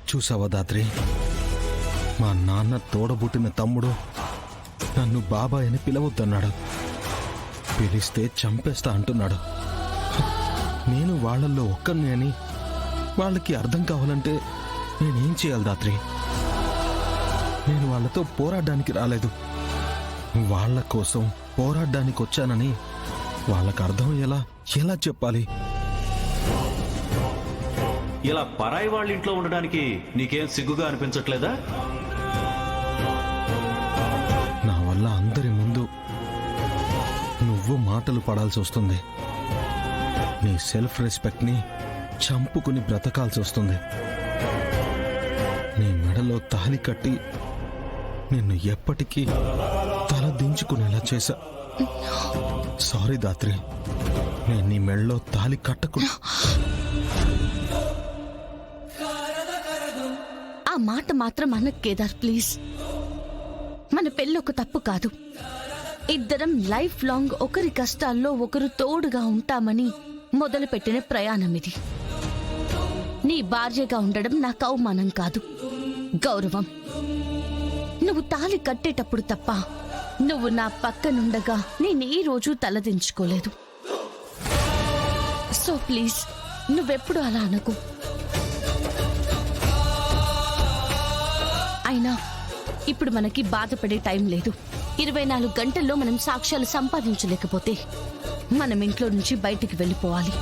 చూసావా దాత్రి, మా నాన్న తోడబుట్టిన తమ్ముడు నన్ను బాబాయ్ అని పిలవద్దన్నాడు. పిలిస్తే చంపేస్తా అంటున్నాడు. నేను వాళ్ళల్లో ఒక్కరిని అని వాళ్ళకి అర్థం కావాలంటే నేనేం చేయాలి దాత్రి? నేను వాళ్ళతో పోరాడడానికి రాలేదు, వాళ్ళ కోసం పోరాడడానికి వచ్చానని వాళ్ళకు అర్థం ఎలా చెప్పాలి? ఇలా పరాయి వాళ్ళ ఇంట్లో ఉండడానికి నీకేం సిగ్గుగా అనిపించట్లేదా? నా వల్ల అందరి ముందు నువ్వు మాటలు పడాల్సి వస్తుంది. నీ సెల్ఫ్ రెస్పెక్ట్ని చంపుకుని బ్రతకాల్సి వస్తుంది. నీ మెడలో తాళి కట్టి నిన్ను ఎప్పటికీ తల దించుకునేలా చేశా. సారీ దాత్రి, నేను నీ మెడలో తాళి కట్టకుండా. ఆ మాట మాత్రం అనకు కేదార్, ప్లీజ్. మన పెళ్ళి ఒక తప్పు కాదు. ఇద్దరం లైఫ్ లాంగ్ ఒకరి కష్టాల్లో ఒకరు తోడుగా ఉంటామని మొదలుపెట్టిన ప్రయాణం ఇది. నీ భార్యగా ఉండడం నాకు అవమానం కాదు, గౌరవం. నువ్వు తాళి కట్టేటప్పుడు తప్ప నువ్వు నా పక్కనుండగా నేను ఈ రోజు తలదించుకోలేదు. సో ప్లీజ్, నువ్వెప్పుడు అలా అనకు. అయినా ఇప్పుడు మనకి బాధపడే టైం లేదు. 24 గంటల్లో మనం సాక్ష్యాలు సంపాదించలేకపోతే మనం ఇంట్లో నుంచి బయటికి వెళ్ళిపోవాలి.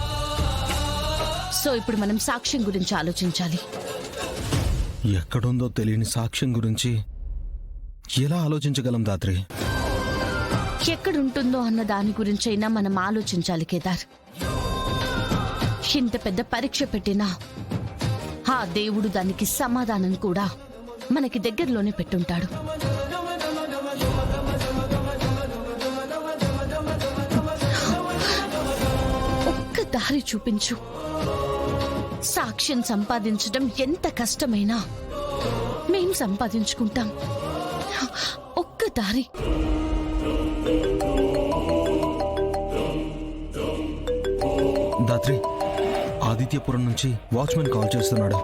సో ఇప్పుడు మనం సాక్ష్యం గురించి ఆలోచించాలి. ఎక్కడుందో తెలియని సాక్ష్యం గురించి ఎలా ఆలోచించగలం దాత్రి? ఎక్కడుంటుందో అన్న దాని గురించైనా మనం ఆలోచించాలి కేదార్. ఇంత పెద్ద పరీక్ష పెట్టినా ఆ దేవుడు దానికి సమాధానం కూడా మనకి దగ్గరలోనే పెట్టుంటాడు. ఒక్క దారి చూపించు. సాక్ష్యం సంపాదించడం ఎంత కష్టమైనా మేం సంపాదించుకుంటాం. ఒక్క దారి. దాత్రి, ఆదిత్యపురం నుంచి వాచ్మెన్ కాల్ చేస్తున్నాడు.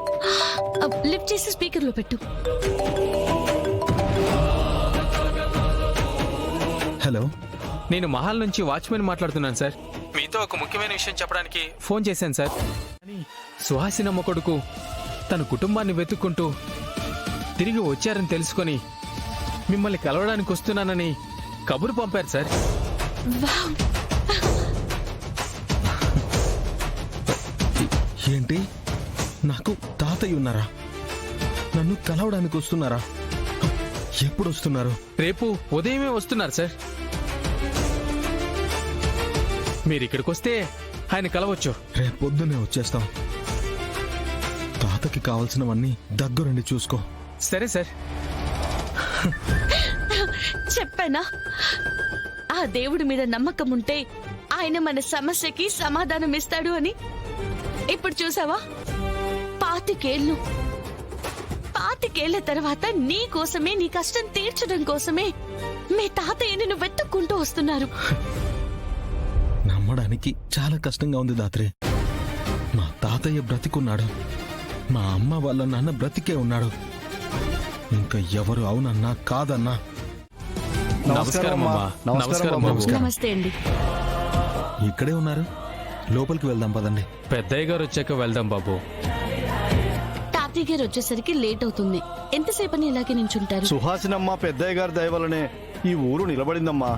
లిఫ్ట్ చేసి స్పీకర్లో పెట్టు. హలో, నేను మహల్ నుంచి వాచ్మెన్ మాట్లాడుతున్నాను సార్. మీతో ఒక ముఖ్యమైన విషయం చెప్పడానికి ఫోన్ చేశాను సార్. సుహాసినమ్మ కొడుకు తన కుటుంబాన్ని వెతుక్కుంటూ తిరిగి వచ్చారని తెలుసుకొని మిమ్మల్ని కలవడానికి వస్తున్నానని కబురు పంపారు సార్. ఏంటి, నాకు తాతయ్య ఉన్నారా? నన్ను కలవడానికి వస్తున్నారా? ఎప్పుడు వస్తున్నారు? రేపు ఉదయమే వస్తున్నారు సార్. మీరు ఇక్కడికి వస్తే ఆయన కలవచ్చు. రేపు పొద్దున్నే వచ్చేస్తాం. తాతకి కావాల్సినవన్నీ దగ్గరుండి చూసుకో. సరే సార్. చెప్పానా, ఆ దేవుడి మీద నమ్మకం ఉంటే ఆయన మన సమస్యకి సమాధానం ఇస్తాడు అని. ఇప్పుడు చూసావా, 25 ఏళ్ల తర్వాత నీ కోసమే, నీ కష్టం తీర్చడం కోసమే మీ తాతయ్యని నువ్వు వెతుక్కుంటూ వస్తున్నారు. నమ్మడానికి చాలా కష్టంగా ఉంది దాత్రి. మా తాతయ్య బ్రతికున్నాడు, మా అమ్మ వాళ్ళ నాన్న బ్రతికే ఉన్నాడు. ఇంకా ఎవరు అవునన్నా కాదన్నా. నమస్కారం అమ్మా. నమస్కారం బాబు. నమస్తే అండి. ఇక్కడే ఉన్నారు, లోపలికి వెళ్దాం పదండి. పెద్దయ్య గారు వచ్చాక వెళ్దాం బాబు. తాతయ్య గారు వచ్చేసరికి లేట్ అవుతుంది. ఎంతసేపని ఇలాగే నించుంటారు? సుహాసినమ్మ పెద్దయ్య గారి దయ వల్లనే ఈ ఊరు నిలబడిందమ్మా.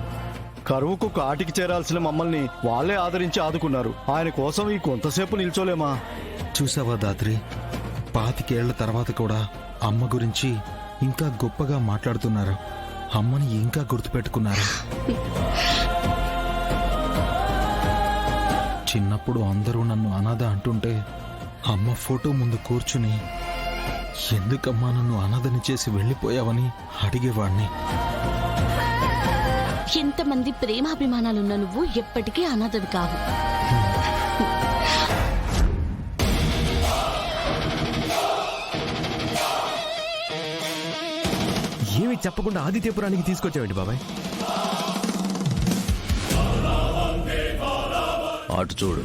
కరువుకు కాటికి చేరాల్సిన మమ్మల్ని వాళ్ళే ఆదరించి ఆదుకున్నారు. ఆయన కోసం ఈ కొంతసేపు నిల్చోలేమా? చూసావా దాత్రి, 25 ఏళ్ల తర్వాత కూడా అమ్మ గురించి ఇంకా గొప్పగా మాట్లాడుతున్నారు. అమ్మని ఇంకా గుర్తుపెట్టుకున్నారు. చిన్నప్పుడు అందరూ నన్ను అనాథ అంటుంటే అమ్మ ఫోటో ముందు కూర్చుని ఎందుకమ్మా నన్ను అనాథని చేసి వెళ్ళిపోయావని అడిగేవాణ్ణి. ఎంతమంది ప్రేమాభిమానాలున్న నువ్వు ఎప్పటికీ అనాథవి కావు. ఏమి చెప్పకుండా ఆదిత్యపురానికి తీసుకొచ్చావండి బాబాయ్? అటు చూడు.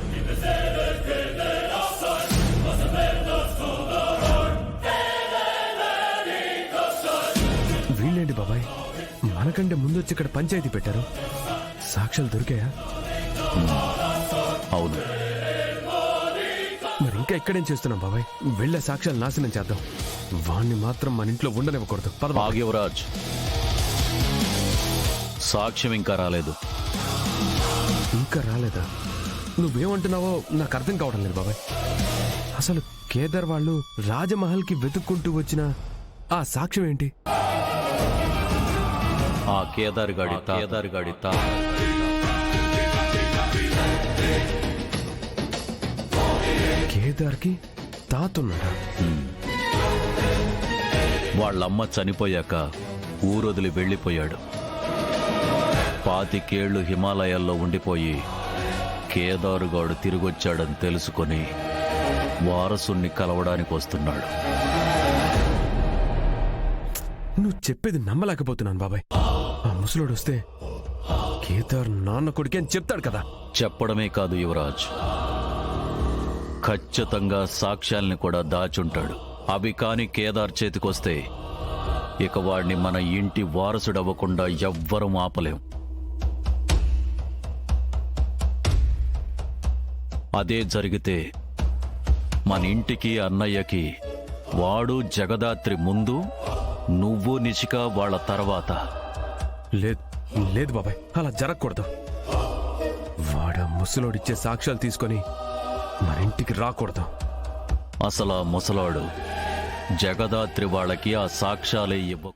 మనకంటే ముందు వచ్చి ఇక్కడ పంచాయతీ పెట్టారు. సాక్ష్యాలు దొరికాయా? అవును. మరి ఇంకా ఇక్కడేం చేస్తున్నాం బాబాయ్? వెళ్ళే సాక్ష్యాలు నాశనం చేద్దాం. వాణ్ణి మాత్రం మన ఇంట్లో ఉండనివ్వకూడదు. పద బాబాయ్. భాగ్యవరాజ్, సాక్ష్యం ఇంకా రాలేదు. ఇంకా రాలేదా? నువ్వేమంటున్నావో నాకు అర్థం కావడం లేదు బాబాయ్. అసలు కేదార్ వాళ్ళు రాజమహల్కి వెతుక్కుంటూ వచ్చిన ఆ సాక్ష్యం ఏంటి? ఆ కేదార్ గాడి కేదార్కి తాతున్నాడా? వాళ్ళమ్మ చనిపోయాక ఊరొదిలి వెళ్ళిపోయాడు. 25 ఏళ్లు హిమాలయాల్లో ఉండిపోయి కేదారుగాడు తిరిగొచ్చాడని తెలుసుకొని వారసుణ్ణి కలవడానికి వస్తున్నాడు. నువ్వు చెప్పేది నమ్మలేకపోతున్నాను బాబాయ్. ఆ ముసలోడు వస్తే కేదార్ నాన్న కొడుకే అని చెప్తాడు కదా. చెప్పడమే కాదు యువరాజ్, ఖచ్చితంగా సాక్ష్యాల్ని కూడా దాచుంటాడు. అవి కాని కేదార్ చేతికొస్తే ఇక వాడిని మన ఇంటి వారసుడవ్వకుండా ఎవ్వరం ఆపలేం. అదే జరిగితే మన ఇంటికి అన్నయ్యకి వాడు జగదాత్రి ముందు, నువ్వు నిశిక వాళ్ళ తర్వాత. లేదు లేదు బాబాయ్, అలా జరగకూడదు. వాడు ఆ ముసలోడిచ్చే సాక్ష్యాలు తీసుకొని మన ఇంటికి రాకూడదు. అసలు ఆ ముసలాడు జగదాత్రి వాళ్ళకి ఆ సాక్ష్యాలే ఇవ్వ